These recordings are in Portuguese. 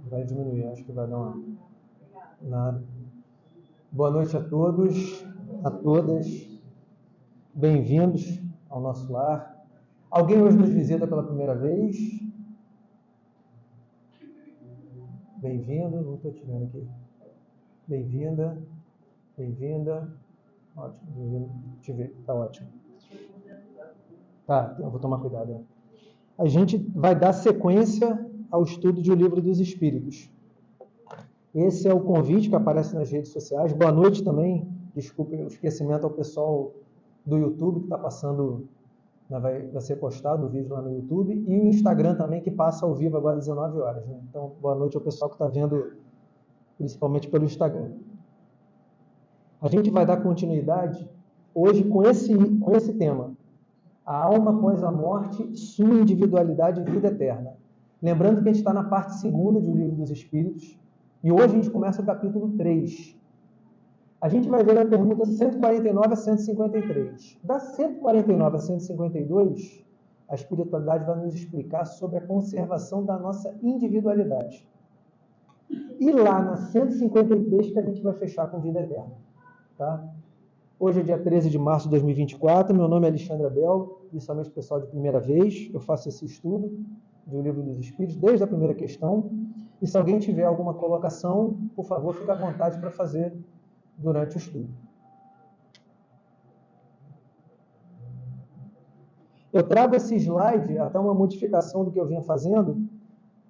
Vai diminuir, acho que vai dar uma... Nada. Boa noite a todos, a todas. Bem-vindos ao nosso lar. Alguém hoje nos visita pela primeira vez? Bem-vindo, não estou te vendo aqui. Bem-vinda, bem-vinda. Ótimo, bem-vindo. Te ver, tá ótimo. Tá, eu vou tomar cuidado. A gente vai dar sequência ao estudo de O Livro dos Espíritos. Esse é o convite que aparece nas redes sociais. Boa noite também. Desculpe o esquecimento ao pessoal do YouTube que está passando, vai ser postado o vídeo lá no YouTube, e o Instagram também, que passa ao vivo agora às 19 horas. Né? Então, boa noite ao pessoal que está vendo, principalmente pelo Instagram. A gente vai dar continuidade hoje com esse tema: a alma após a morte, sua individualidade e vida eterna. Lembrando que a gente está na parte 2ª de O Livro dos Espíritos, e hoje a gente começa o capítulo 3. A gente vai ver a pergunta 149 a 153. Da 149 a 152, a espiritualidade vai nos explicar sobre a conservação da nossa individualidade. E lá na 153 que a gente vai fechar com vida eterna. Tá? Hoje é dia 13 de março de 2024, meu nome é Alexandre Abel, principalmente pessoal de primeira vez, eu faço esse estudo do Livro dos Espíritos, desde a primeira questão, e se alguém tiver alguma colocação, por favor, fique à vontade para fazer durante o estudo. Eu trago esse slide, até uma modificação do que eu vinha fazendo,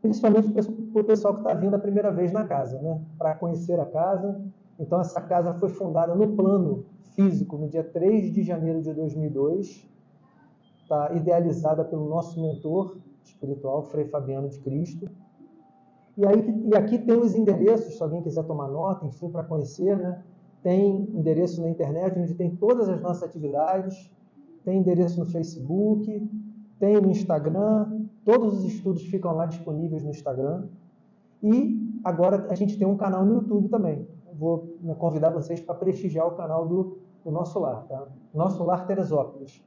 principalmente para o pessoal que está vindo a primeira vez na casa, né? Para conhecer a casa. Então, essa casa foi fundada no plano físico no dia 3 de janeiro de 2002, está idealizada pelo nosso mentor espiritual, Frei Fabiano de Cristo. E aqui tem os endereços, se alguém quiser tomar nota, enfim, para conhecer, né? Tem endereço na internet, onde tem todas as nossas atividades, tem endereço no Facebook, tem no Instagram, todos os estudos ficam lá disponíveis no Instagram. E agora a gente tem um canal no YouTube também. Vou convidar vocês para prestigiar o canal do Nosso Lar, tá? Nosso Lar Teresópolis.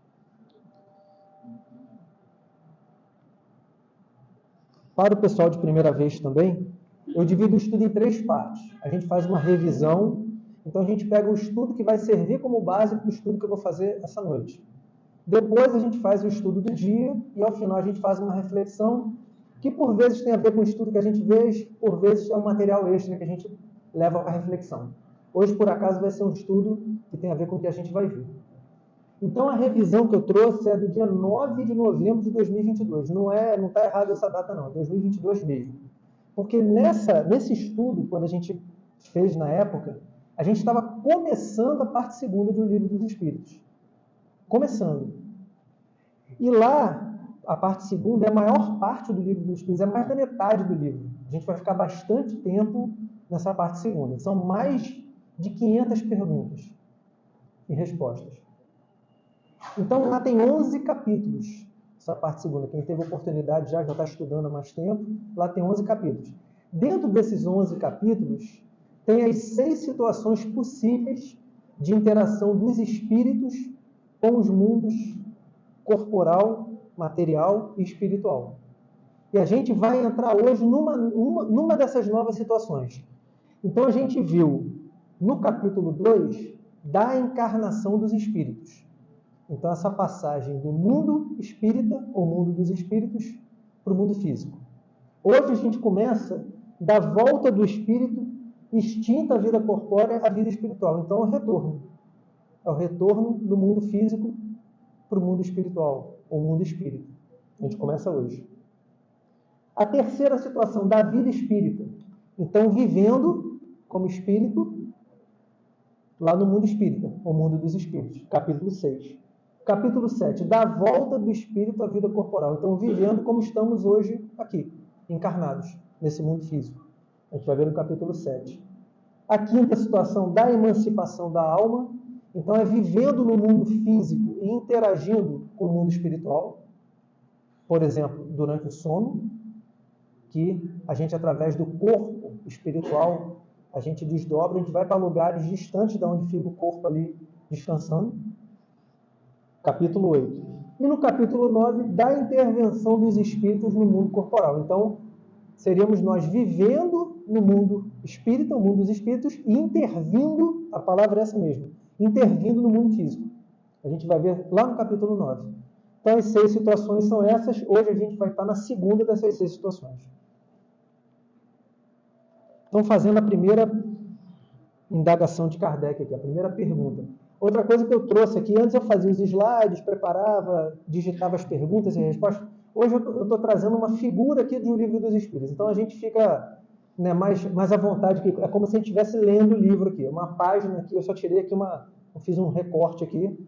Para o pessoal de primeira vez também, eu divido o estudo em 3 partes. A gente faz uma revisão, então a gente pega o estudo que vai servir como base para o estudo que eu vou fazer essa noite. Depois a gente faz o estudo do dia e ao final a gente faz uma reflexão que por vezes tem a ver com o estudo que a gente vê, por vezes é um material extra que a gente leva para a reflexão. Hoje, por acaso, vai ser um estudo que tem a ver com o que a gente vai ver. Então, a revisão que eu trouxe é do dia 9 de novembro de 2022. Não está errado essa data, não. É 2022 mesmo. Porque nesse estudo, quando a gente fez na época, a gente estava começando a parte 2ª do Livro dos Espíritos. Começando. E lá, a parte 2ª é a maior parte do Livro dos Espíritos, é mais da metade do livro. A gente vai ficar bastante tempo nessa parte 2ª. São mais de 500 perguntas e respostas. Então, lá tem 11 capítulos, essa parte 2ª. Quem teve oportunidade já está estudando há mais tempo, lá tem 11 capítulos. Dentro desses 11 capítulos, tem as 6 situações possíveis de interação dos espíritos com os mundos corporal, material e espiritual. E a gente vai entrar hoje numa dessas novas situações. Então, a gente viu no capítulo 2 da encarnação dos espíritos. Então, essa passagem do mundo espírita, ou mundo dos espíritos, para o mundo físico. Hoje a gente começa da volta do espírito extinta a vida corpórea à vida espiritual. Então, é o retorno. É o retorno do mundo físico para o mundo espiritual, ou mundo espírita. A gente começa hoje. A terceira situação, da vida espírita. Então, vivendo como espírito lá no mundo espírita, ou mundo dos espíritos. Capítulo 6. Capítulo 7, da volta do espírito à vida corporal. Então, vivendo como estamos hoje aqui, encarnados, nesse mundo físico. A gente vai ver no capítulo 7. A quinta situação, da emancipação da alma. Então, é vivendo no mundo físico e interagindo com o mundo espiritual. Por exemplo, durante o sono, que a gente, através do corpo espiritual, a gente desdobra, a gente vai para lugares distantes de onde fica o corpo ali descansando. capítulo 8. E no capítulo 9, da intervenção dos espíritos no mundo corporal. Então, seríamos nós vivendo no mundo espírita, o mundo dos espíritos, e intervindo, a palavra é essa mesmo, intervindo no mundo físico. A gente vai ver lá no capítulo 9. Então, as 6 situações são essas. Hoje a gente vai estar na segunda dessas 6 situações. Então, fazendo a primeira indagação de Kardec aqui, a primeira pergunta. Outra coisa que eu trouxe aqui, antes eu fazia os slides, preparava, digitava as perguntas e respostas. Hoje eu estou trazendo uma figura aqui do Livro dos Espíritos. Então a gente fica, né, mais à vontade. É como se a gente estivesse lendo o livro aqui. Uma página aqui, eu só tirei aqui eu fiz um recorte aqui,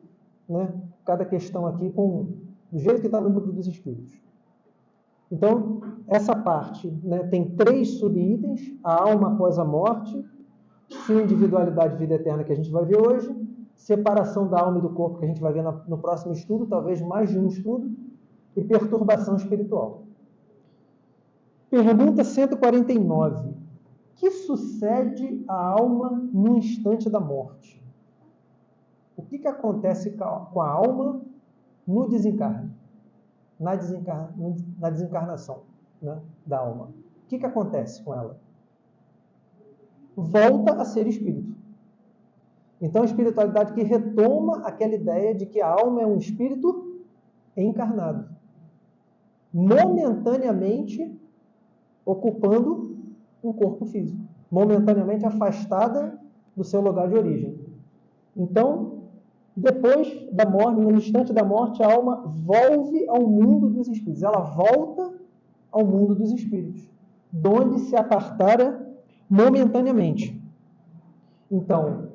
né, cada questão aqui do jeito que está no Livro dos Espíritos. Então, essa parte, né, tem 3 subitens: a alma após a morte, sua individualidade e vida eterna, que a gente vai ver hoje, separação da alma e do corpo, que a gente vai ver no próximo estudo, talvez mais de um estudo, e perturbação espiritual. Pergunta 149. Que sucede à alma no instante da morte? O que acontece com a alma no desencarne? Na desencarnação, né, da alma. O que acontece com ela? Volta a ser espírito. Então, a espiritualidade que retoma aquela ideia de que a alma é um espírito encarnado, momentaneamente ocupando um corpo físico, momentaneamente afastada do seu lugar de origem. Então, depois da morte, no instante da morte, a alma volve ao mundo dos espíritos. Ela volta ao mundo dos espíritos, de onde se apartara momentaneamente. Então,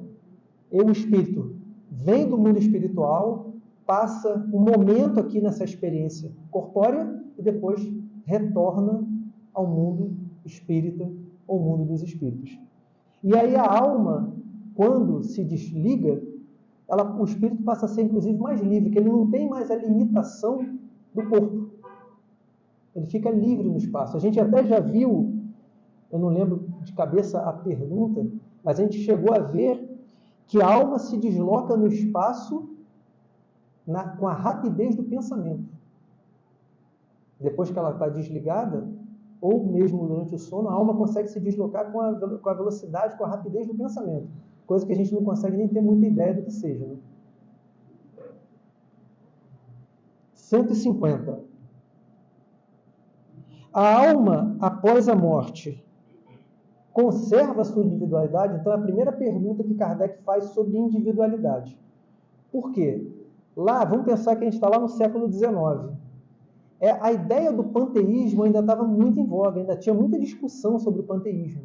o espírito vem do mundo espiritual, passa um momento aqui nessa experiência corpórea e depois retorna ao mundo espírita ou mundo dos espíritos. E aí a alma, quando se desliga, o espírito passa a ser inclusive mais livre, que ele não tem mais a limitação do corpo. Ele fica livre no espaço. A gente até já viu, eu não lembro de cabeça a pergunta, mas a gente chegou a ver que a alma se desloca no espaço com a rapidez do pensamento. Depois que ela está desligada, ou mesmo durante o sono, a alma consegue se deslocar com a velocidade, com a rapidez do pensamento. Coisa que a gente não consegue nem ter muita ideia do que seja. Né? 150. A alma, após a morte, conserva a sua individualidade? Então, é a primeira pergunta que Kardec faz sobre individualidade. Por quê? Lá, vamos pensar que a gente está lá no século XIX. A ideia do panteísmo ainda estava muito em voga, ainda tinha muita discussão sobre o panteísmo.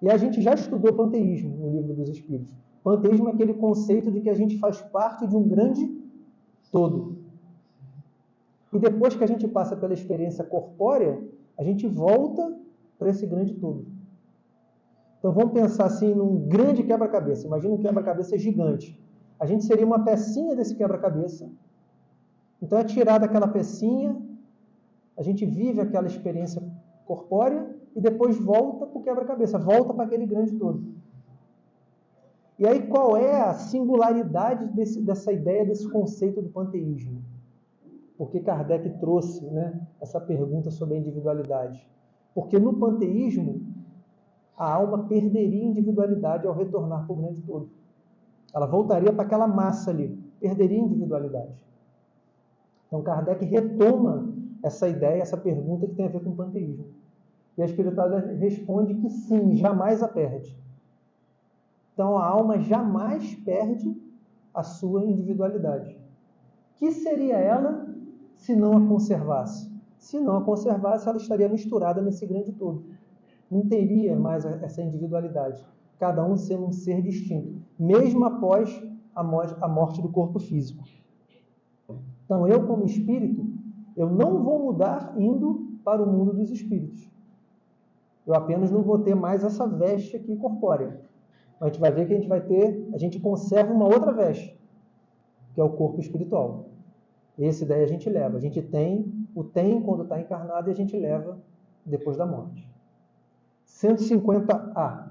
E a gente já estudou panteísmo no Livro dos Espíritos. Panteísmo é aquele conceito de que a gente faz parte de um grande todo. E depois que a gente passa pela experiência corpórea, a gente volta para esse grande todo. Então vamos pensar assim num grande quebra-cabeça. Imagina um quebra-cabeça gigante. A gente seria uma pecinha desse quebra-cabeça. Então é tirada aquela pecinha, a gente vive aquela experiência corpórea e depois volta para o quebra-cabeça, volta para aquele grande todo. E aí qual é a singularidade dessa ideia, desse conceito do panteísmo? Porque Kardec trouxe, né, essa pergunta sobre a individualidade. Porque no panteísmo, a alma perderia a individualidade ao retornar para o grande todo. Ela voltaria para aquela massa ali, perderia a individualidade. Então Kardec retoma essa ideia, essa pergunta que tem a ver com o panteísmo. E a espiritualidade responde que sim, jamais a perde. Então a alma jamais perde a sua individualidade. Que seria ela se não a conservasse? Se não a conservasse, ela estaria misturada nesse grande todo. Não teria mais essa individualidade. Cada um sendo um ser distinto, mesmo após a morte do corpo físico. Então eu, como espírito, eu não vou mudar indo para o mundo dos espíritos. Eu apenas não vou ter mais essa veste aqui corpórea. A gente vai ver que a gente conserva uma outra veste, que é o corpo espiritual. Esse daí a gente leva. A gente tem quando está encarnado e a gente leva depois da morte. 150A.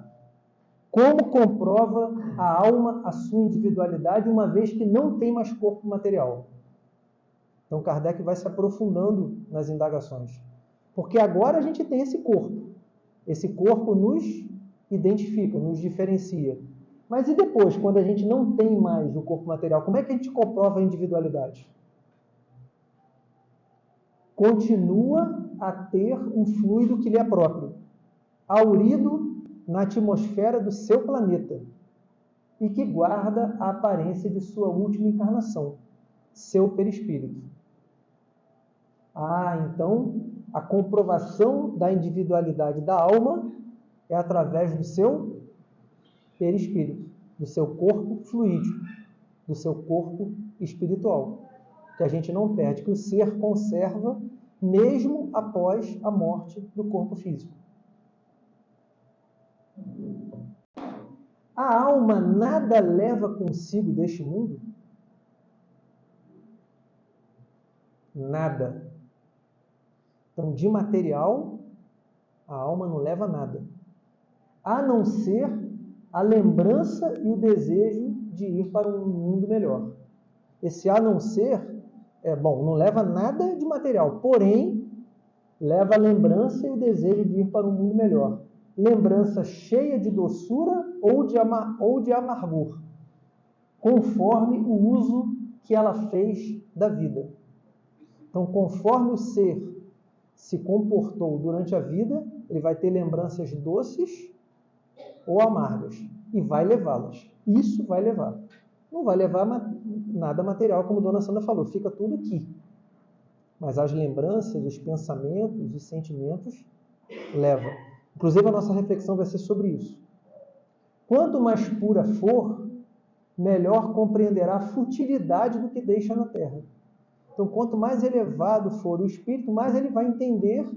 Como comprova a alma a sua individualidade, uma vez que não tem mais corpo material? Então, Kardec vai se aprofundando nas indagações. Porque agora a gente tem esse corpo. Esse corpo nos identifica, nos diferencia. Mas e depois, quando a gente não tem mais o corpo material, como é que a gente comprova a individualidade? Continua a ter um fluido que lhe é próprio, haurido na atmosfera do seu planeta, e que guarda a aparência de sua última encarnação, seu perispírito. Então, a comprovação da individualidade da alma é através do seu perispírito, do seu corpo fluídico, do seu corpo espiritual, que a gente não perde, que o ser conserva mesmo após a morte do corpo físico. A alma nada leva consigo deste mundo? Nada. Então, de material, a alma não leva nada, a não ser a lembrança e o desejo de ir para um mundo melhor. Esse a não ser, não leva nada de material, porém, leva a lembrança e o desejo de ir para um mundo melhor. Lembrança cheia de doçura ou de amargor, conforme o uso que ela fez da vida. Então, conforme o ser se comportou durante a vida, ele vai ter lembranças doces ou amargas, e vai levá-las. Isso vai levar. Não vai levar nada material, como Dona Sandra falou, fica tudo aqui. Mas as lembranças, os pensamentos, os sentimentos, levam. Inclusive, a nossa reflexão vai ser sobre isso. Quanto mais pura for, melhor compreenderá a futilidade do que deixa na Terra. Então, quanto mais elevado for o espírito, mais ele vai entender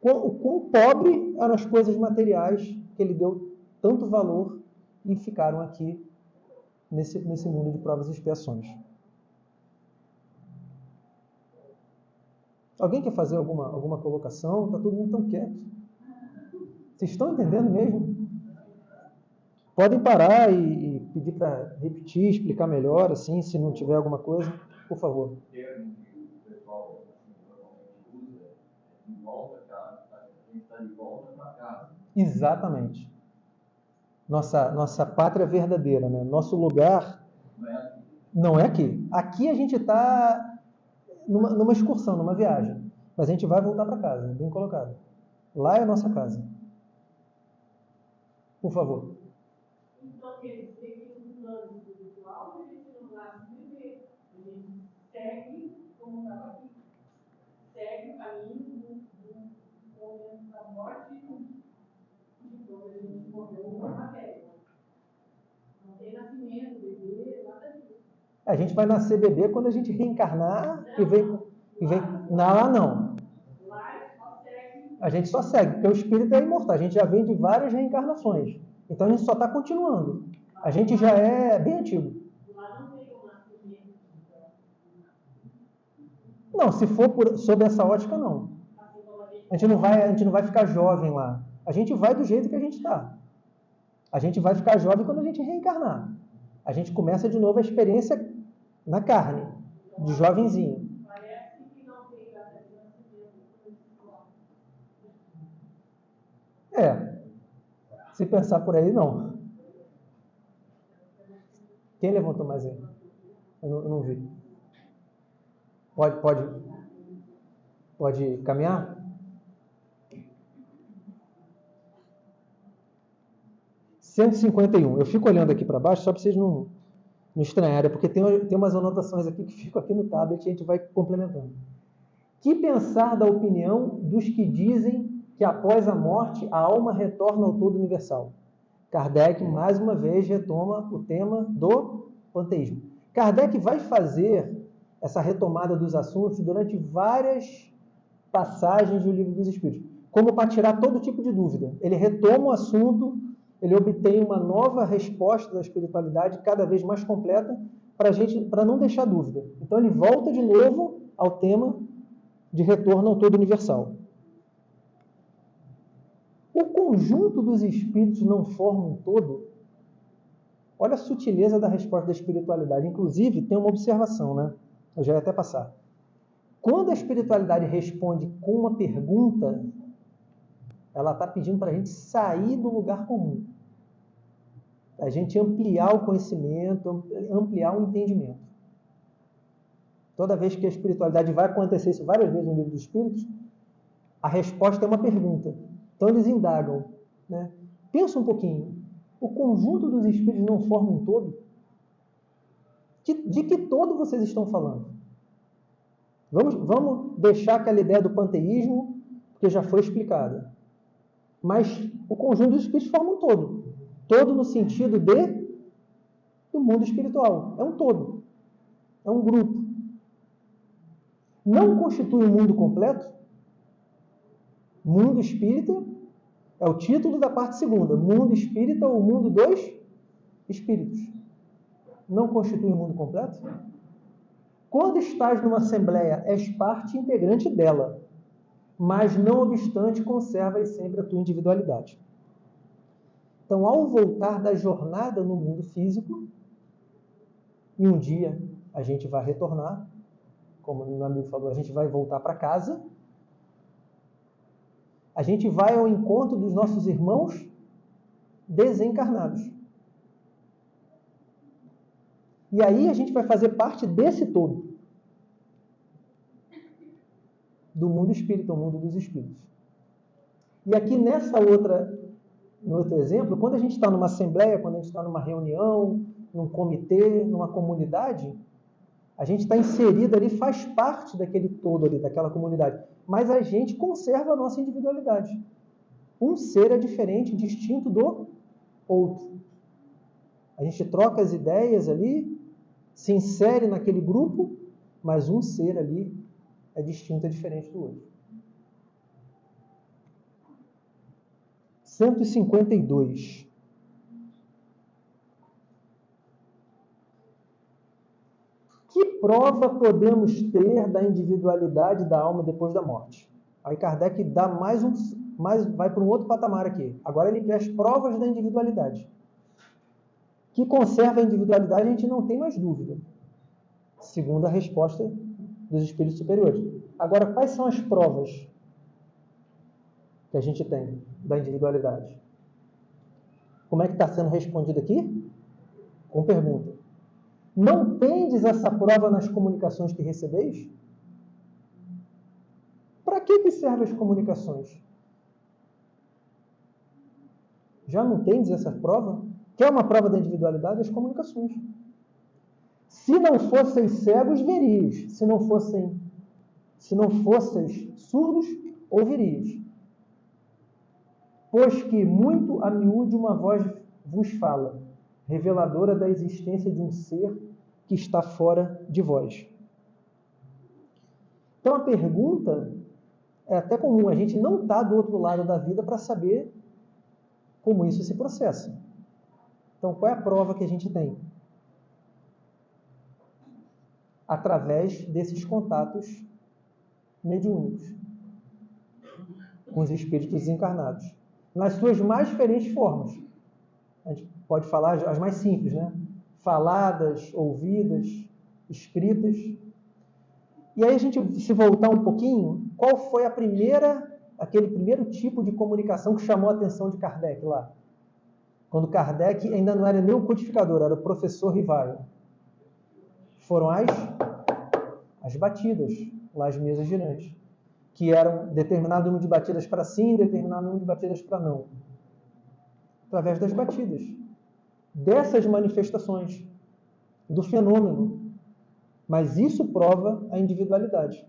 o quão pobre eram as coisas materiais que ele deu tanto valor e ficaram aqui nesse mundo de provas e expiações. Alguém quer fazer alguma colocação? Está todo mundo tão quieto. Vocês estão entendendo mesmo? Podem parar e pedir para repetir, explicar melhor, assim, se não tiver alguma coisa, por favor. Exatamente. Nossa pátria verdadeira, né? Nosso lugar não é aqui. Aqui a gente está numa excursão, numa viagem. Mas a gente vai voltar para casa, bem colocado. Lá é a nossa casa. Por favor. Então, quer dizer que no plano espiritual a gente não nasce viver. A gente segue como estava aqui. Segue o caminho do momento da morte e de quando a gente morreu com a matéria. Não tem nascimento, bebê, nada disso. A gente vai nascer bebê quando a gente reencarnar e vem. Não. A gente só segue, porque o espírito é imortal. A gente já vem de várias reencarnações. Então a gente só está continuando. A gente já é bem antigo. Não, se for sob essa ótica, não. A gente não vai ficar jovem lá. A gente vai do jeito que a gente está. A gente vai ficar jovem quando a gente reencarnar. A gente começa de novo a experiência na carne, de jovenzinho. Se pensar por aí, não. Quem levantou mais aí? Eu não vi. Pode caminhar? ...151. Eu fico olhando aqui para baixo só para vocês não estranharem, porque tem umas anotações aqui que ficam aqui no tablet e a gente vai complementando. Que pensar da opinião dos que dizem que após a morte a alma retorna ao todo universal? Kardec, mais uma vez, retoma o tema do panteísmo. Kardec vai fazer essa retomada dos assuntos durante várias passagens do Livro dos Espíritos, como para tirar todo tipo de dúvida. Ele retoma o assunto, ele obtém uma nova resposta da espiritualidade, cada vez mais completa, para não deixar dúvida. Então ele volta de novo ao tema de retorno ao todo universal. O conjunto dos espíritos não forma um todo? Olha a sutileza da resposta da espiritualidade. Inclusive, tem uma observação, né? Eu já ia até passar. Quando a espiritualidade responde com uma pergunta, ela está pedindo para a gente sair do lugar comum. A gente ampliar o conhecimento, ampliar o entendimento. Toda vez que a espiritualidade vai acontecer isso várias vezes no Livro dos Espíritos, a resposta é uma pergunta. Então eles indagam, né? Pensa um pouquinho. O conjunto dos espíritos não forma um todo? De que todo vocês estão falando? Vamos deixar aquela ideia do panteísmo, porque já foi explicada. Mas o conjunto dos espíritos forma um todo. Todo no sentido do mundo espiritual. É um todo. É um grupo. Não constitui um mundo completo? Mundo espírita é o título da parte segunda. Mundo espírita ou mundo dos espíritos. Não constitui um mundo completo? Quando estás numa assembleia, és parte integrante dela, mas não obstante conservas sempre a tua individualidade. Então, ao voltar da jornada no mundo físico, e um dia a gente vai retornar, como o meu amigo falou, a gente vai voltar para casa, a gente vai ao encontro dos nossos irmãos desencarnados. E aí a gente vai fazer parte desse todo. Do mundo espírita, o mundo dos espíritos. E aqui no outro exemplo, quando a gente está numa assembleia, quando a gente está numa reunião, num comitê, numa comunidade, a gente está inserido ali, faz parte daquele todo ali, daquela comunidade. Mas a gente conserva a nossa individualidade. Um ser é diferente, distinto do outro. A gente troca as ideias ali, se insere naquele grupo, mas um ser ali é distinto, é diferente do outro. 152. Que prova podemos ter da individualidade da alma depois da morte? Aí Kardec dá vai para um outro patamar aqui. Agora ele quer as provas da individualidade. Que conserva a individualidade, a gente não tem mais dúvida, segundo a resposta dos espíritos superiores. Agora, quais são as provas que a gente tem da individualidade? Como é que está sendo respondido aqui? Com pergunta. Não tendes essa prova nas comunicações que recebeis? Para que servem as comunicações? Já não tendes essa prova? Quer uma prova da individualidade? As comunicações. Se não fosseis cegos, verias. Se não fosseis surdos, ouvirias. Pois que muito a miúde uma voz vos fala, reveladora da existência de um ser que está fora de vós. Então a pergunta é até comum, a gente não está do outro lado da vida para saber como isso se processa. Então qual é a prova que a gente tem? Através desses contatos mediúnicos com os espíritos desencarnados, nas suas mais diferentes formas. A gente pode falar as mais simples, né? Faladas, ouvidas, escritas. E aí a gente, se voltar um pouquinho, qual foi aquele primeiro tipo de comunicação que chamou a atenção de Kardec lá? Quando Kardec ainda não era nem o codificador, era o professor Rivaio. Foram as batidas, lá as mesas girantes, que eram determinado número de batidas para sim, determinado número de batidas para não. Através das batidas. Dessas manifestações, do fenômeno. Mas isso prova a individualidade.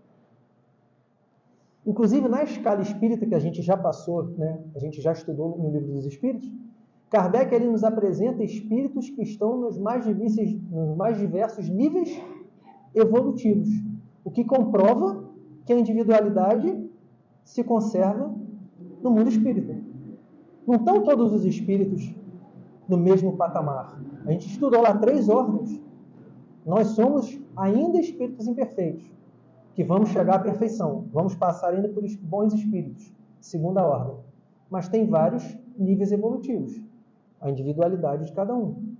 Inclusive, na escala espírita que a gente já passou, né, a gente já estudou no Livro dos Espíritos, Kardec ele nos apresenta espíritos que estão nos mais diversos níveis evolutivos, o que comprova que a individualidade se conserva no mundo espírita. Não estão todos os espíritos no mesmo patamar. A gente estudou lá 3 ordens. Nós somos ainda espíritos imperfeitos, que vamos chegar à perfeição. Vamos passar ainda por bons espíritos, segunda ordem. mas tem vários níveis evolutivos, a individualidade de cada um.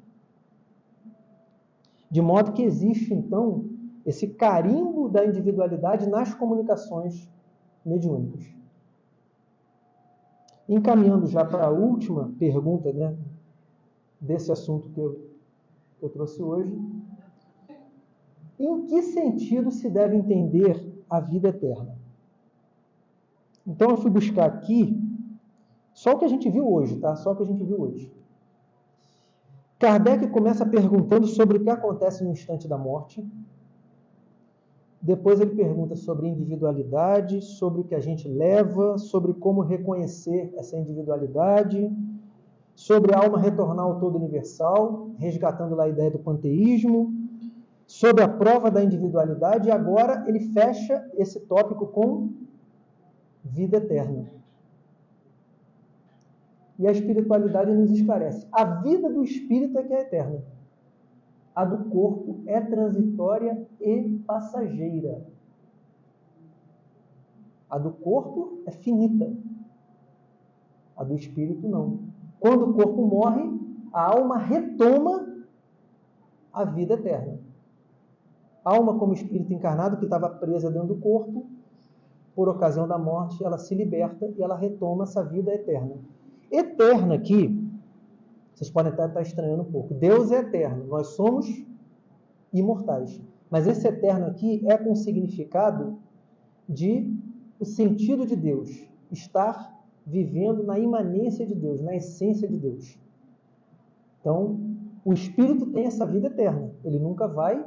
De modo que existe, então, esse carimbo da individualidade nas comunicações mediúnicas. Encaminhando já para a última pergunta, né, desse assunto que eu trouxe hoje, em que sentido se deve entender a vida eterna? Então eu fui buscar aqui só o que a gente viu hoje, tá? Só o que a gente viu hoje. Kardec começa perguntando sobre o que acontece no instante da morte. Depois ele pergunta sobre individualidade, sobre o que a gente leva, sobre como reconhecer essa individualidade, sobre a alma retornar ao todo universal, resgatando lá a ideia do panteísmo, sobre a prova da individualidade, e agora ele fecha esse tópico com vida eterna. E a espiritualidade nos esclarece. A vida do espírito é que é eterna. A do corpo é transitória e passageira. A do corpo é finita. A do espírito não. Quando o corpo morre, a alma retoma a vida eterna. A alma, como espírito encarnado, que estava presa dentro do corpo, por ocasião da morte, ela se liberta e ela retoma essa vida eterna. Eterna aqui, vocês podem até estar estranhando um pouco. Deus é eterno, nós somos imortais. Mas esse eterno aqui é com o significado de o sentido de Deus, estar vivendo na imanência de Deus, na essência de Deus. Então, o espírito tem essa vida eterna, ele nunca vai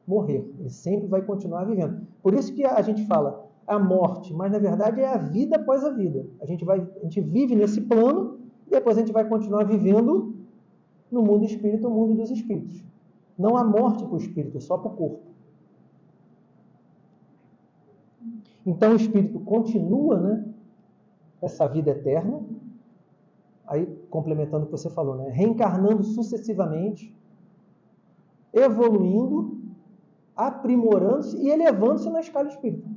morrer, ele sempre vai continuar vivendo. Por isso que a gente fala a morte, mas na verdade é a vida após a vida. A gente vive nesse plano, e depois a gente vai continuar vivendo no mundo espírito, o mundo dos espíritos. Não há morte para o espírito, só para o corpo. Então o espírito continua, né, essa vida eterna, aí complementando o que você falou, né, reencarnando sucessivamente, evoluindo, aprimorando-se e elevando-se na escala espírita.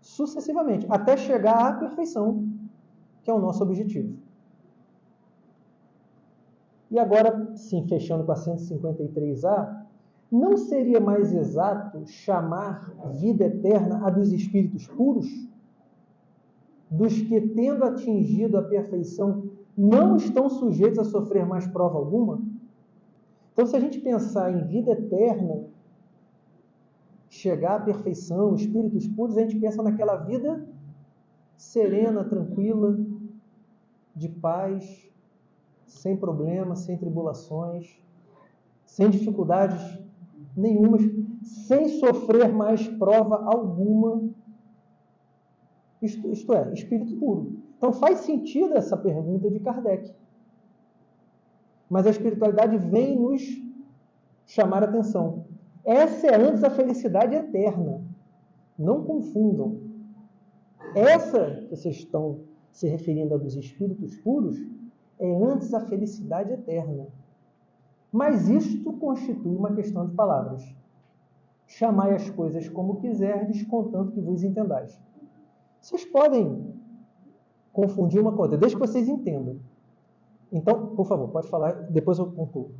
Sucessivamente, até chegar à perfeição, que é o nosso objetivo. E agora, sim, fechando com a 153A, não seria mais exato chamar vida eterna a dos espíritos puros? Dos que, tendo atingido a perfeição, não estão sujeitos a sofrer mais prova alguma? Então, se a gente pensar em vida eterna, chegar à perfeição, espíritos puros, a gente pensa naquela vida serena, tranquila, de paz, sem problemas, sem tribulações, sem dificuldades nenhumas, sem sofrer mais prova alguma. Isto é, espírito puro. Então faz sentido essa pergunta de Kardec. Mas a espiritualidade vem nos chamar a atenção. Essa é antes a felicidade eterna. Não confundam. Essa que vocês estão se referindo a dos espíritos puros é antes a felicidade eterna. Mas isto constitui uma questão de palavras. Chamai as coisas como quiserdes, contanto que vos entendais. Vocês podem confundir uma coisa, desde que vocês entendam. Então, por favor, pode falar, depois eu concluo.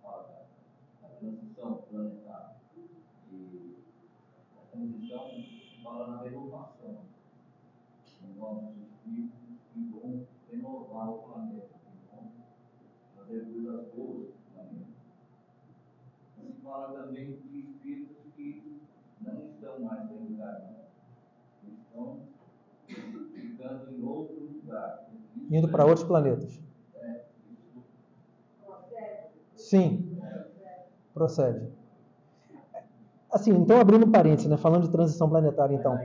A transição planetária e a transição fala na renovação. Novos espíritos que vão renovar o planeta, que vão fazer coisas boas no planeta. Se fala também de espíritos que não estão mais reencarnando, estão ficando em outro lugar. Indo para outros planetas. Sim, procede. Assim, então, abrindo um parênteses, né, falando de transição planetária, então.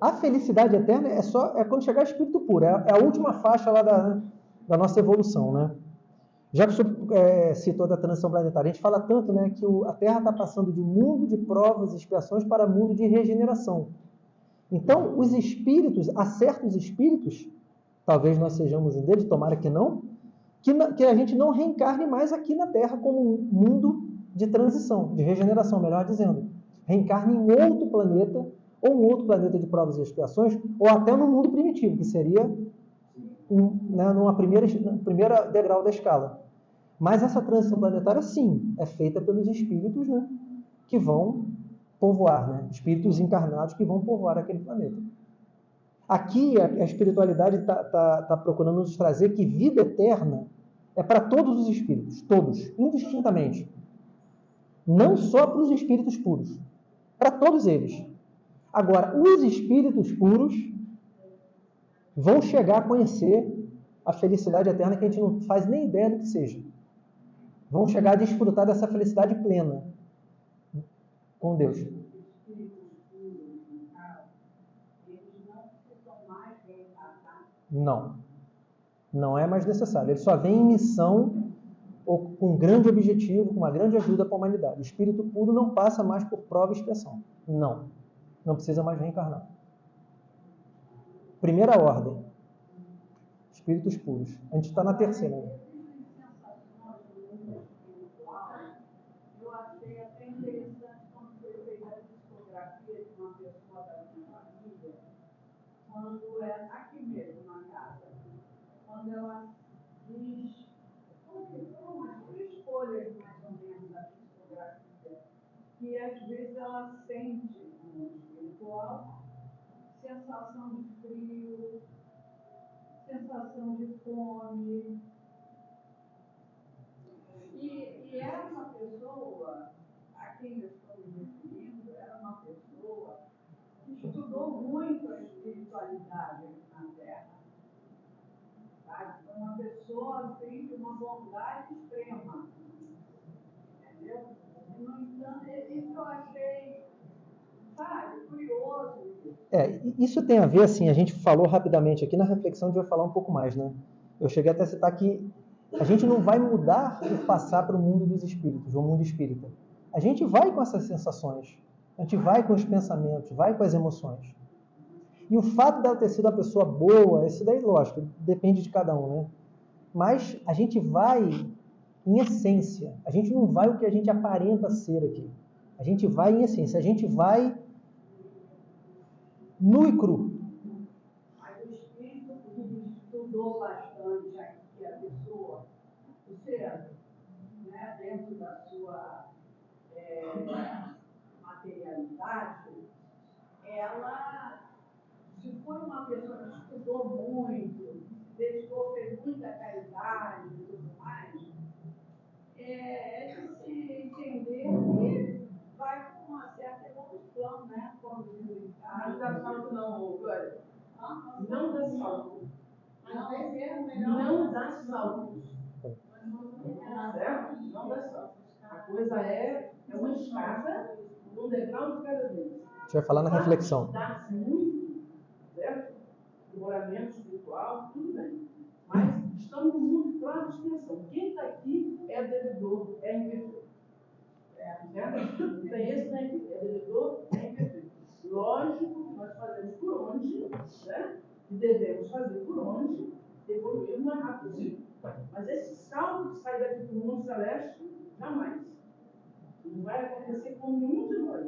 A felicidade eterna é quando chegar espírito puro, é a última faixa lá da nossa evolução, né? Já que o senhor citou da transição planetária, a gente fala tanto, né, que a Terra está passando de mundo de provas e expiações para mundo de regeneração. Então, os espíritos, há certos espíritos, talvez nós sejamos um deles, tomara que não, que a gente não reencarne mais aqui na Terra como um mundo de transição, de regeneração, melhor dizendo. reencarna em outro planeta, ou um outro planeta de provas e expiações, ou até no mundo primitivo, que seria numa primeira degrau da escala. Mas essa transição planetária, sim, é feita pelos espíritos, né, que vão povoar, né, espíritos encarnados que vão povoar aquele planeta. Aqui a espiritualidade está procurando nos trazer que vida eterna é para todos os espíritos, todos, indistintamente. Não só para os espíritos puros, para todos eles. Agora, os espíritos puros vão chegar a conhecer a felicidade eterna que a gente não faz nem ideia do que seja. Vão chegar a desfrutar dessa felicidade plena com Deus. Não. Não é mais necessário. Ele só vem em missão ou com um grande objetivo, com uma grande ajuda para a humanidade. O espírito puro não passa mais por prova e expiação. Não. Não precisa mais reencarnar. Primeira ordem. Espíritos puros. A gente está na terceira. Né? Eu achei até interessante quando foi feita a discografia de uma pessoa da minha família, quando é aqui mesmo na casa, quando ela diz, foram umas 3 folhas mais ou menos da discografia, que às vezes ela sente no mundo espiritual sensação de frio, sensação de fome. E essa pessoa, a quem eu estou me referindo, era uma pessoa que estudou muito a espiritualidade aqui na Terra. Sabe? Foi uma pessoa assim, de uma bondade extrema. Entendeu? E, no entanto, isso eu achei, sabe, curioso. Isso tem a ver, assim, a gente falou rapidamente aqui, na reflexão a gente vai falar um pouco mais, né? Eu cheguei até a citar que a gente não vai mudar por passar para o mundo dos espíritos, o mundo espírita. A gente vai com essas sensações, a gente vai com os pensamentos, vai com as emoções. E o fato dela ter sido uma pessoa boa, isso daí, lógico, depende de cada um, né? Mas a gente vai em essência, a gente não vai o que a gente aparenta ser aqui. A gente vai em essência, a gente vai nu e cru. Mas o espírito que estudou bastante aqui a pessoa, você, né, dentro da sua materialidade, ela, se for uma pessoa que estudou muito, dedicou, fez muita caridade e tudo mais, é de se entender que vai com uma certa evolução, né? Quando dizem, Não dá salto não, Glória. Não dá salto. Não dá saltos. Certo? Não dá saltos. A coisa é uma escada, um degrau de cada vez. A gente vai falar na reflexão. Dá-se muito, certo? Aprimoramento espiritual, tudo bem. Mas estamos no mundo de prova de expiação. Quem está aqui é devedor, é imperfeito. Certo? Tem esse daqui, é devedor, é imperfeito. Lógico que nós fazemos por onde, né? E devemos fazer por onde evoluir o mais rápido possível. Mas esse salto de sair daqui para o mundo celeste, jamais. Não vai acontecer com nenhum de nós.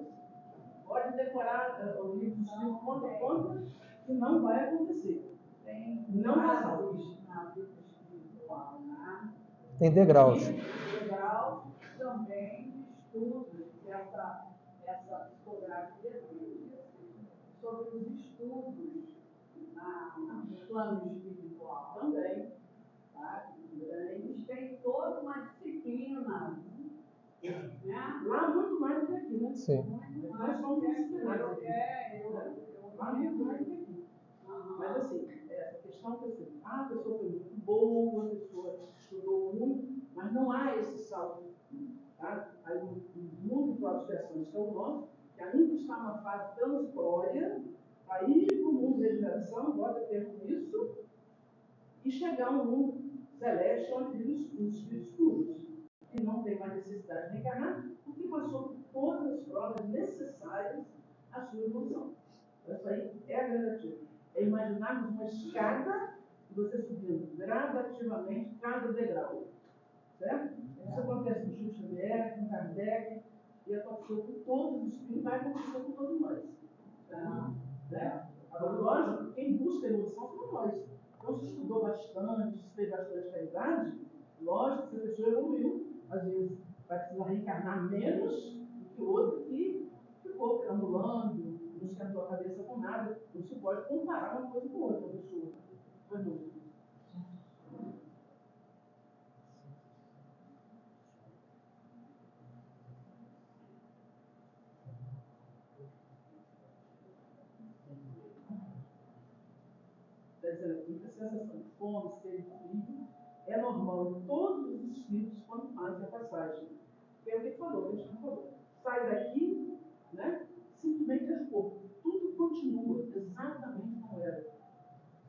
Pode decorar o livro dos livros ponto a ponto, que não vai acontecer. Não vai saltos. na vida espiritual, né? Tem degraus. Degraus também de estudos, que essa psicografia diz sobre os estudos no plano espiritual também. Tá? Eles têm toda uma disciplina. Né? Lá muito mais do que aqui, né? Sim. Nós somos disciplinados aqui. Lá muito mais do que aqui. Mas assim, essa questão que assim, a pessoa foi muito boa, a pessoa estudou muito, mas não há esse salto. Tá? Aí o mundo de prospecções que é o nosso, que ainda está numa fase transitória, para ir para o mundo de regeneração, bota tempo nisso, e chegar a um mundo celeste onde vivem os espíritos puros, que não tem mais necessidade de reencarnar, porque passou por todas as provas necessárias à sua evolução. Então, isso aí é gradativo. É imaginarmos uma escada e você subindo gradativamente cada degrau. Certo? Isso acontece com Chico Xavier, com Kardec, e aconteceu com todos os espíritos, vai acontecer com todos nós. Né? Agora, lógico, quem busca a evolução somos nós. Então, se estudou bastante, se teve bastante caridade, lógico que essa pessoa evoluiu. Às vezes vai precisar reencarnar menos do que o outro que ficou perambulando, não esquentou a cabeça com nada. Não se pode comparar uma coisa com outra pessoa. Foi muito. Está dizendo aqui que a sensação de fome, sede e frio é normal em todos os espíritos quando fazem a passagem. Que é o que ele falou, que a gente não falou. Sai daqui, né? Simplesmente é corpo. Tudo continua exatamente como era.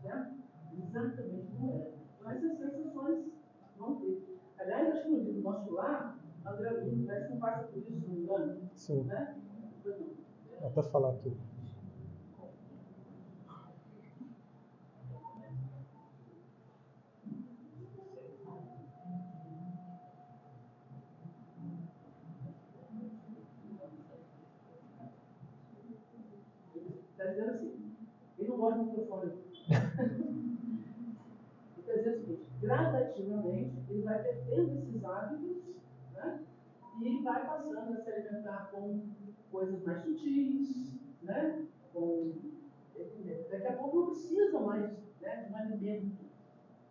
Certo? Exatamente como era. Então essas sensações vão ter. Aliás, acho que no livro Nosso Lar, André Luiz parece que não passa por isso, se não me engano. Sim. Né? Vou até falar aqui. Está dizendo assim, ele não gosta do microfone. Ele está dizendo o seguinte, gradativamente ele vai perdendo esses hábitos, né? E ele vai passando a se alimentar com coisas mais sutis, né? Daqui a pouco não precisa mais, né, de um alimento,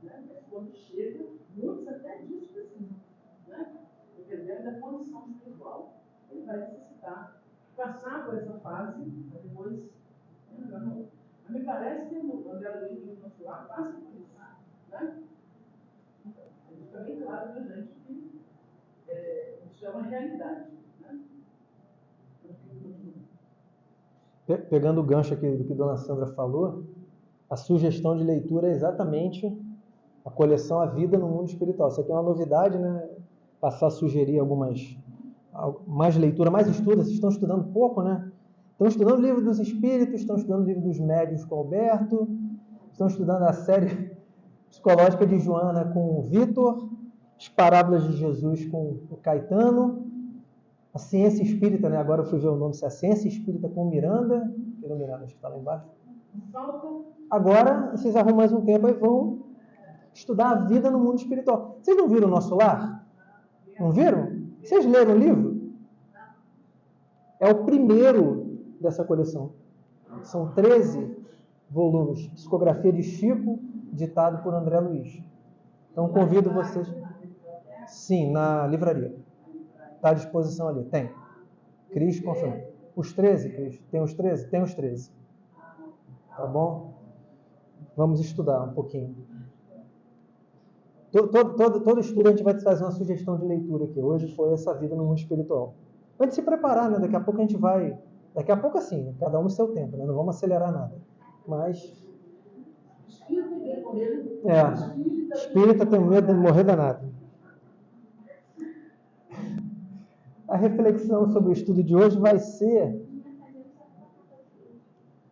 né? Mas quando chega, muitos até disso precisam, né? Dependendo da condição espiritual, ele vai necessitar passar por essa fase, para depois entrar no outro. Mas me parece que o André Luiz do nosso lado passa por isso, né? Então, fica bem claro para a gente que isso é uma realidade, né? Pegando o gancho aqui do que a dona Sandra falou, a sugestão de leitura é exatamente a coleção A Vida no Mundo Espiritual. Isso aqui é uma novidade, né? Passar a sugerir mais leitura, mais estudo. Vocês estão estudando pouco, né? Estão estudando o livro dos Espíritos, estão estudando o livro dos Médiuns com Alberto, estão estudando a série psicológica de Joana com o Vitor, as parábolas de Jesus com o Caetano, a ciência espírita, né? Agora eu fui ver o nome, se é a ciência espírita com o Miranda, que é o Miranda, acho que está lá embaixo. Agora, vocês arrumam mais um tempo e vão estudar a vida no mundo espiritual. Vocês não viram o Nosso Lar? Não viram? Vocês leram o livro? É o primeiro dessa coleção. São 13 volumes. Psicografia de Chico, ditado por André Luiz. Então, convido vocês... Sim, na livraria. Está à disposição ali. Tem. Cris confirma. Os 13, Cris? Tem os 13? Tem os 13. Tá bom? Vamos estudar um pouquinho. Todo estudo a gente vai fazer uma sugestão de leitura aqui. Hoje foi essa vida no mundo espiritual. Antes de se preparar, né? Daqui a pouco a gente vai... Daqui a pouco assim, cada um no seu tempo, né? Não vamos acelerar nada. Mas... Espírita tem medo de morrer danado. A reflexão sobre o estudo de hoje vai ser...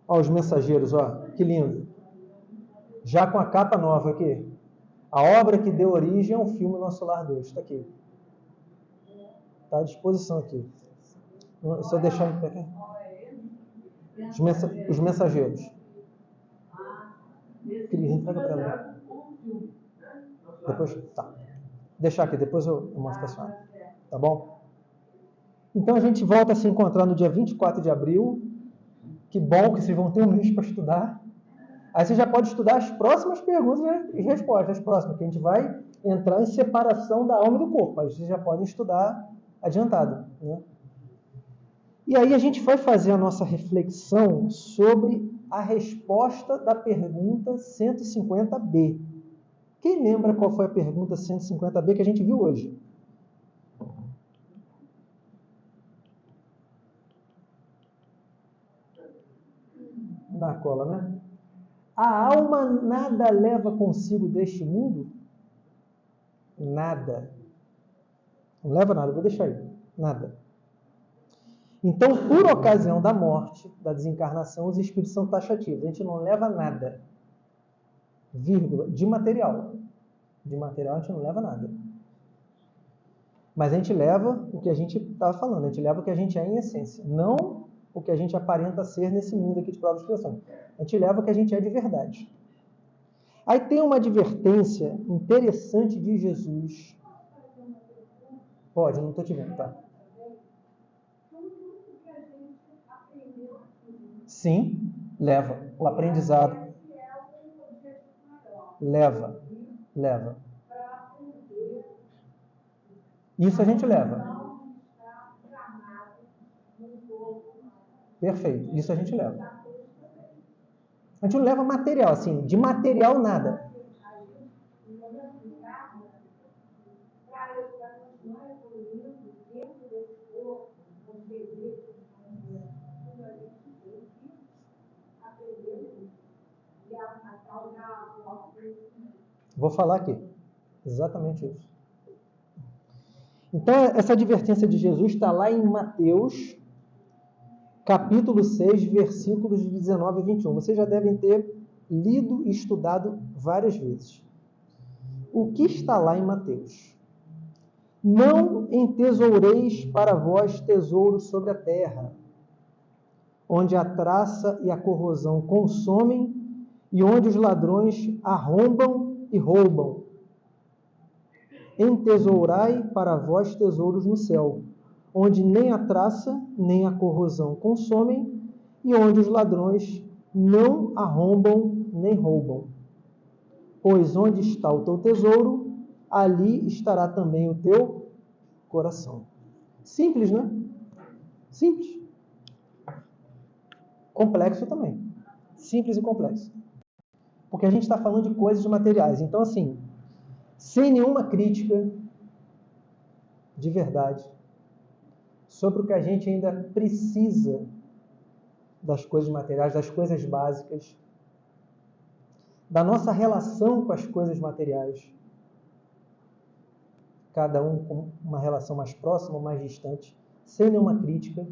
Ó, os mensageiros, ó. Que lindo. Já com a capa nova aqui. A obra que deu origem ao filme Nosso Lar 2. Está aqui. Está à disposição aqui. Se eu deixar em pé. Os mensageiros. Cris, entrega para ela. Depois, tá. Deixar aqui, depois eu mostro a senhora. Tá bom? Então a gente volta a se encontrar no dia 24 de abril. Que bom que vocês vão ter um mês para estudar. Aí você já pode estudar as próximas perguntas e respostas, as próximas, que a gente vai entrar em separação da alma e do corpo. Aí vocês já podem estudar adiantado, né? E aí a gente vai fazer a nossa reflexão sobre a resposta da pergunta 150B. Quem lembra qual foi a pergunta 150B que a gente viu hoje? Na cola, né? A alma nada leva consigo deste mundo? Nada. Não leva nada, vou deixar aí. Nada. Então, por ocasião da morte, da desencarnação, os espíritos são taxativos. A gente não leva nada. Vírgula. De material. De material a gente não leva nada. Mas a gente leva o que a gente estava falando, a gente leva o que a gente é em essência, não o que a gente aparenta ser nesse mundo aqui de provas de expiação. A gente leva o que a gente é de verdade. Aí tem uma advertência interessante de Jesus. Pode, não estou te vendo, tá? Sim, leva. O aprendizado. Leva. Isso a gente leva. Perfeito, isso a gente leva. A gente não leva material, assim, de material nada. Vou falar aqui. Exatamente isso. Então, essa advertência de Jesus está lá em Mateus, capítulo 6, versículos de 19 a 21. Vocês já devem ter lido e estudado várias vezes. O que está lá em Mateus? Não entesoureis para vós tesouros sobre a terra, onde a traça e a corrosão consomem e onde os ladrões arrombam e roubam. Entesourai para vós tesouros no céu, onde nem a traça nem a corrosão consomem e onde os ladrões não arrombam nem roubam. Pois onde está o teu tesouro, ali estará também o teu coração. Simples, né? Simples. Complexo também. Simples e complexo. Porque a gente está falando de coisas materiais. Então, assim, sem nenhuma crítica de verdade sobre o que a gente ainda precisa das coisas materiais, das coisas básicas, da nossa relação com as coisas materiais. Cada um com uma relação mais próxima ou mais distante, sem nenhuma crítica,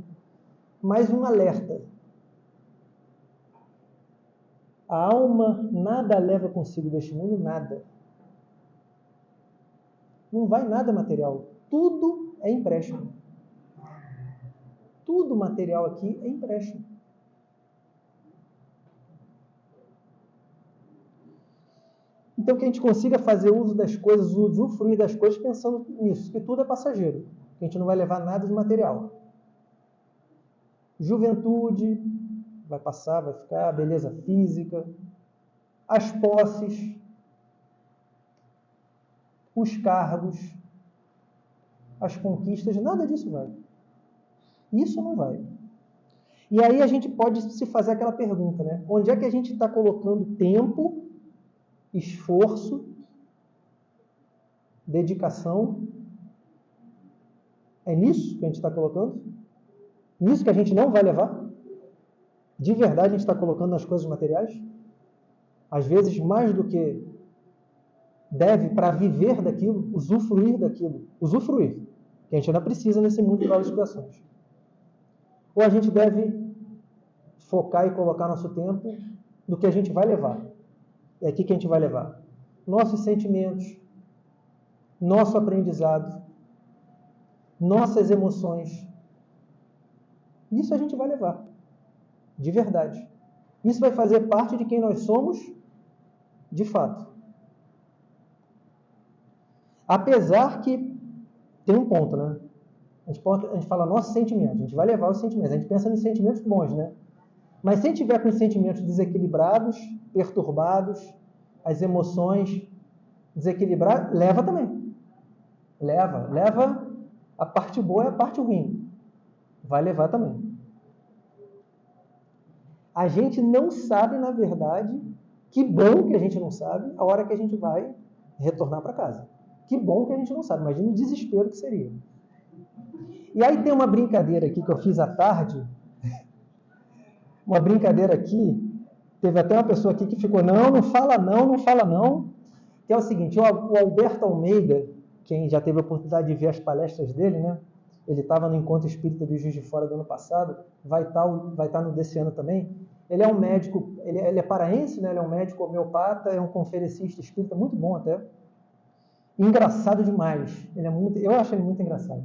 mas um alerta. A alma nada leva consigo deste mundo, nada. Não vai nada material. Tudo é empréstimo. Tudo material aqui é empréstimo. Então, que a gente consiga fazer uso das coisas, usufruir das coisas pensando nisso, que tudo é passageiro, que a gente não vai levar nada de material. Juventude, vai passar, vai ficar, beleza física, as posses, os cargos, as conquistas, nada disso vai. Isso não vai. E aí a gente pode se fazer aquela pergunta, né? Onde é que a gente está colocando tempo, esforço, dedicação? É nisso que a gente está colocando? Nisso que a gente não vai levar? De verdade a gente está colocando nas coisas materiais? Às vezes mais do que deve para viver daquilo, usufruir daquilo. Usufruir, que a gente ainda precisa nesse mundo de novas explicações. Ou a gente deve focar e colocar nosso tempo no que a gente vai levar. É aqui que a gente vai levar nossos sentimentos, nosso aprendizado, nossas emoções. Isso a gente vai levar, de verdade. Isso vai fazer parte de quem nós somos, de fato. Apesar que tem um ponto, né? A gente fala nossos sentimentos, a gente vai levar os sentimentos. A gente pensa nos sentimentos bons, né? Mas se a gente tiver com os sentimentos desequilibrados, perturbados, as emoções desequilibradas, leva também. Leva a parte boa e a parte ruim. Vai levar também. A gente não sabe, na verdade, que bom que a gente não sabe a hora que a gente vai retornar para casa. Que bom que a gente não sabe, imagina o desespero que seria. E aí tem uma brincadeira aqui que eu fiz à tarde, uma brincadeira aqui, teve até uma pessoa aqui que ficou, não fala não, que é o seguinte, o Alberto Almeida, quem já teve a oportunidade de ver as palestras dele, né? Ele estava no Encontro Espírita do Juiz de Fora do ano passado, vai estar no desse ano também. Ele é um médico, ele é paraense, né? Ele é um médico homeopata, é um conferencista espírita muito bom até. engraçado demais. Eu acho ele muito engraçado.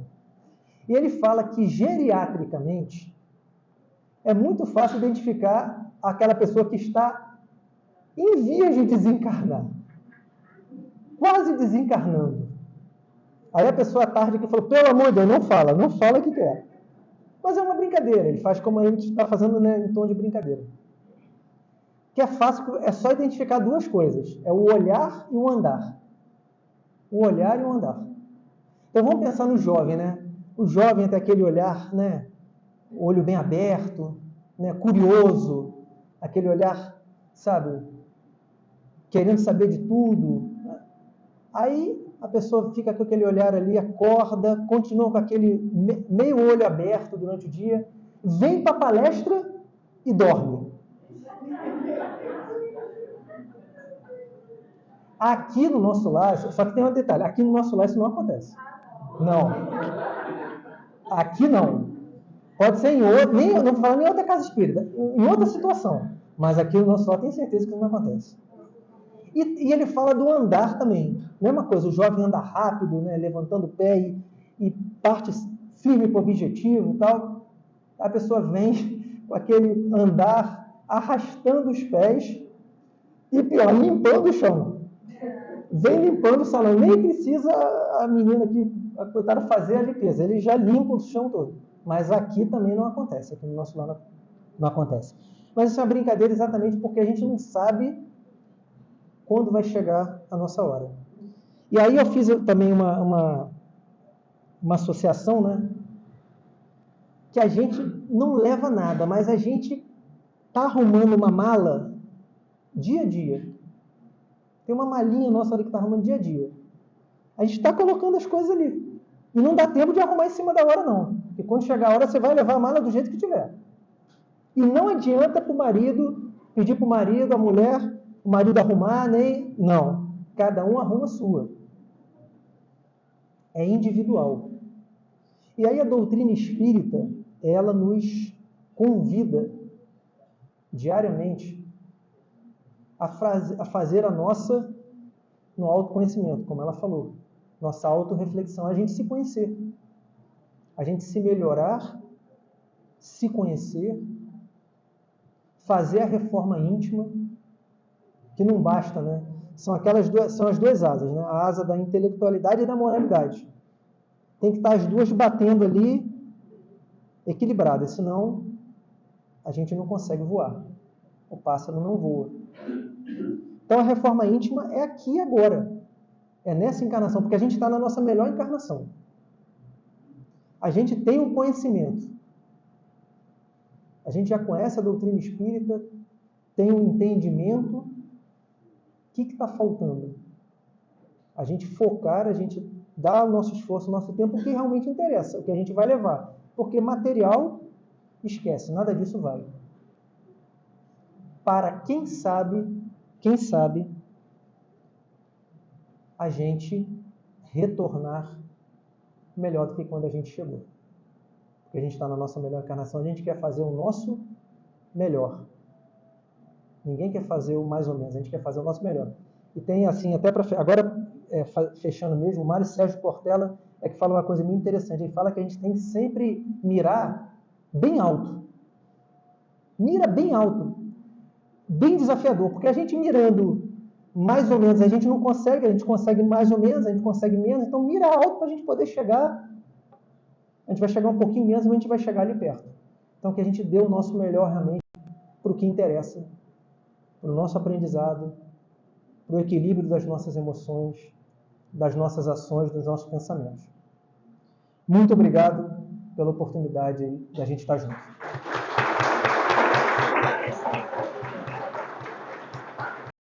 E ele fala que geriatricamente é muito fácil identificar aquela pessoa que está em vias de desencarnar, quase desencarnando. Aí a pessoa à tarde que falou, pelo amor de Deus, não fala o que quer. Mas é uma brincadeira, ele faz como a gente está fazendo, né, em tom de brincadeira. Que é fácil, é só identificar duas coisas, é o olhar e o andar. O olhar e o andar. Então vamos pensar no jovem, né? O jovem tem aquele olhar, né? O olho bem aberto, né? Curioso, aquele olhar, sabe? Querendo saber de tudo. Aí a pessoa fica com aquele olhar ali, acorda, continua com aquele meio olho aberto durante o dia, vem para a palestra e dorme. Aqui no nosso lar, só que tem um detalhe, aqui no nosso lar isso não acontece. Não. Aqui não. Pode ser em outra, não vou falar em outra casa espírita, em outra situação. Mas aqui no nosso lar tem certeza que isso não acontece. E ele fala do andar também. Mesma coisa, o jovem anda rápido, né, levantando o pé e parte firme para o objetivo e tal. A pessoa vem com aquele andar arrastando os pés e, pior, limpando o chão. Vem limpando o salão. Nem precisa a menina aqui, a coitada, fazer a limpeza. Ele já limpa o chão todo. Mas aqui também não acontece. Aqui no nosso lar não acontece. Mas isso é uma brincadeira exatamente porque a gente não sabe quando vai chegar a nossa hora. E aí eu fiz também uma associação, né? Que a gente não leva nada, mas a gente está arrumando uma mala dia a dia. Tem uma malinha nossa ali que está arrumando dia a dia. A gente está colocando as coisas ali. E não dá tempo de arrumar em cima da hora, não. Porque quando chegar a hora, você vai levar a mala do jeito que tiver. E não adianta para o marido, pedir para o marido, a mulher, o marido arrumar, nem... Não. Cada um arruma a sua. É individual. E aí a doutrina espírita, ela nos convida diariamente a fazer a nossa no autoconhecimento, como ela falou. Nossa autorreflexão, a gente se conhecer. A gente se melhorar, se conhecer, fazer a reforma íntima, que não basta, né? São as duas asas, né? A asa da intelectualidade e da moralidade. Tem que estar as duas batendo ali, equilibradas, senão a gente não consegue voar. O pássaro não voa. Então a reforma íntima é aqui e agora. É nessa encarnação, porque a gente está na nossa melhor encarnação. A gente tem um conhecimento. A gente já conhece a doutrina espírita, tem um entendimento. O que está faltando? A gente focar, a gente dar o nosso esforço, o nosso tempo, o que realmente interessa, o que a gente vai levar. Porque material, esquece, nada disso vale. Para quem sabe, a gente retornar melhor do que quando a gente chegou. Porque a gente está na nossa melhor encarnação, a gente quer fazer o nosso melhor. Ninguém quer fazer o mais ou menos, a gente quer fazer o nosso melhor. E tem assim, até para agora, fechando mesmo, o Mário Sérgio Portela é que fala uma coisa muito interessante. Ele fala que a gente tem que sempre mirar bem alto. Mira bem alto. Bem desafiador, porque a gente mirando mais ou menos, a gente não consegue, a gente consegue mais ou menos, a gente consegue menos, então mira alto para a gente poder chegar. A gente vai chegar um pouquinho menos, mas a gente vai chegar ali perto. Então que a gente dê o nosso melhor realmente para o que interessa, para o nosso aprendizado, para o equilíbrio das nossas emoções, das nossas ações, dos nossos pensamentos. Muito obrigado pela oportunidade de a gente estar junto.